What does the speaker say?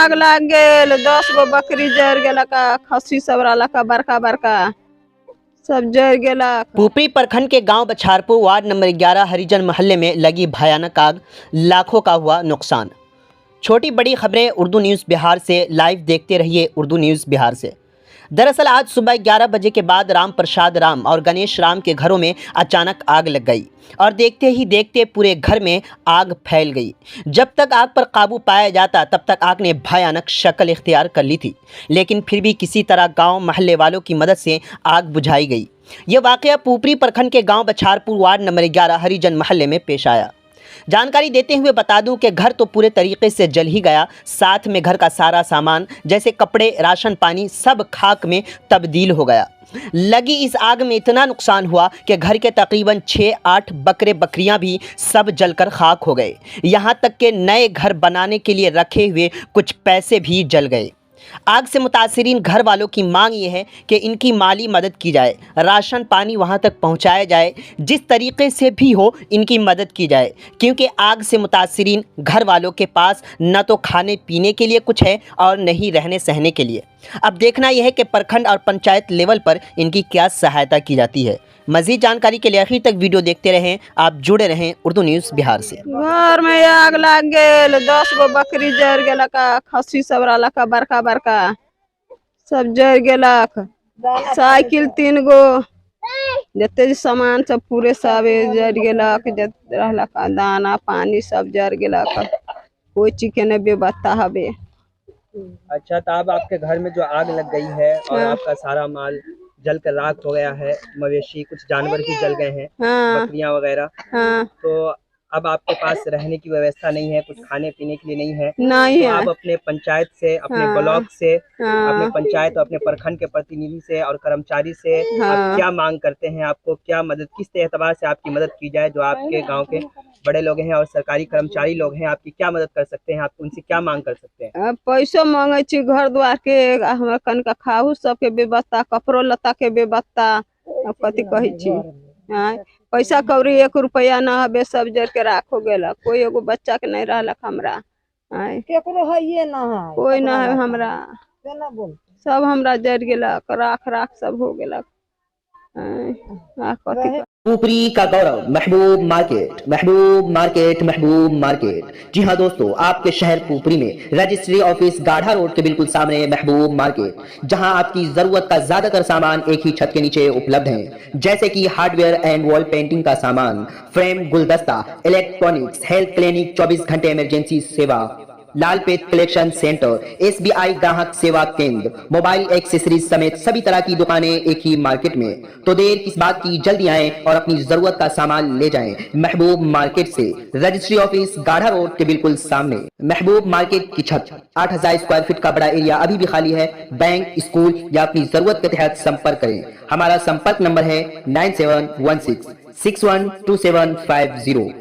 आग लाग गेल, 10 गो बकरी जर गेला का, खस्सी सब रहला का बड़का बड़का सब जर गेला। पुपरी प्रखंड के गांव बछारपुर वार्ड नंबर 11 हरिजन मोहल्ले में लगी भयानक आग, लाखों का हुआ नुकसान। छोटी बड़ी खबरें उर्दू न्यूज़ बिहार से लाइव देखते रहिए उर्दू न्यूज़ बिहार से। दरअसल आज सुबह 11 बजे के बाद राम प्रसाद राम और गणेश राम के घरों में अचानक आग लग गई और देखते ही देखते पूरे घर में आग फैल गई। जब तक आग पर काबू पाया जाता तब तक आग ने भयानक शक्ल इख्तियार कर ली थी, लेकिन फिर भी किसी तरह गांव मोहल्ले वालों की मदद से आग बुझाई गई। यह वाकया पुपरी प्रखंड के गांव बछारपुर वार्ड नंबर 11 हरिजन मोहल्ले में पेश आया। जानकारी देते हुए बता दूं कि घर तो पूरे तरीके से जल ही गया, साथ में घर का सारा सामान जैसे कपड़े, राशन पानी सब खाक में तब्दील हो गया। लगी इस आग में इतना नुकसान हुआ कि घर के तकरीबन 6-8 बकरे बकरियां भी सब जलकर खाक हो गए। यहां तक कि नए घर बनाने के लिए रखे हुए कुछ पैसे भी जल गए। आग से मुतासिरीन घर वालों की मांग ये है कि इनकी माली मदद की जाए, राशन पानी वहां तक पहुंचाया जाए, जिस तरीके से भी हो इनकी मदद की जाए, क्योंकि आग से मुतासिरीन घर वालों के पास न तो खाने पीने के लिए कुछ है और न ही रहने सहने के लिए। अब देखना यह है कि प्रखंड और पंचायत लेवल पर इनकी क्या सहायता की जाती है। मज़ीद जानकारी के लिए आखिर तक वीडियो देखते रहें, आप जुड़े रहें उर्दू न्यूज़ बिहार से। घर में आग लाग गेल, 10 गो बकरी जर गेला का, खस्सी सब रहला का बड़का बड़का सब जर गेला। साइकिल 3 गो, जते सामान सब पूरे सब जर गेला। जत रहला का दाना पानी सब जर गेला। कोई चीज के नहीं बेबत्ता हवे। अच्छा, तो अब आपके घर में जो आग लग गई है और आपका सारा माल जल कर राख हो गया है, मवेशी कुछ जानवर भी जल गए हैं, बकरियां वगैरह, तो अब आपके पास रहने की व्यवस्था नहीं है, कुछ खाने पीने के लिए नहीं है। नहीं तो है। आप अपने पंचायत से, अपने ब्लॉक से, अपने पंचायत और अपने प्रखंड के प्रतिनिधि से और कर्मचारी से आप क्या मांग करते हैं? आपको क्या मदद, किस एतबार से आपकी मदद की जाए? जो आपके गांव के बड़े लोग हैं और सरकारी कर्मचारी लोग हैं, आपकी क्या मदद कर सकते हैं? आप उनसे क्या मांग कर सकते हैं? पैसो मांगे छी, घर द्वार के, हमरा कन का खाहू सबके व्यवस्था, कपड़ो लत्ता के व्यवस्था। अब कथी कही छी, पैसा कौड़ी 1 रुपया ना हबे, सब जर के राख हो गेला। कोई एगो बच्चा के नहीं रहलक हमरा, कोई ना है हमरा, सब हमरा जर गेला, राख राख सब हो गेला। पुपरी का गौरव महबूब मार्केट, महबूब मार्केट, महबूब मार्केट। जी हाँ दोस्तों, आपके शहर पुपरी में रजिस्ट्री ऑफिस गाढ़ा रोड के बिल्कुल सामने महबूब मार्केट, जहां आपकी जरूरत का ज्यादातर सामान एक ही छत के नीचे उपलब्ध है, जैसे कि हार्डवेयर एंड वॉल पेंटिंग का सामान, फ्रेम, गुलदस्ता, इलेक्ट्रॉनिक्स, हेल्थ क्लिनिक, 24 घंटे इमरजेंसी सेवा, लालपेट कलेक्शन सेंटर, SBI ग्राहक सेवा केंद्र, मोबाइल एक्सेसरीज समेत सभी तरह की दुकानें एक ही मार्केट में। तो देर किस बात की, जल्दी आएं और अपनी जरूरत का सामान ले जाएं महबूब मार्केट से। रजिस्ट्री ऑफिस गाढ़ा रोड के बिल्कुल सामने। महबूब मार्केट की छत 8000 स्क्वायर फीट का बड़ा एरिया अभी भी खाली है। बैंक, स्कूल या अपनी जरूरत के तहत संपर्क करें। हमारा संपर्क नंबर है 9716612750।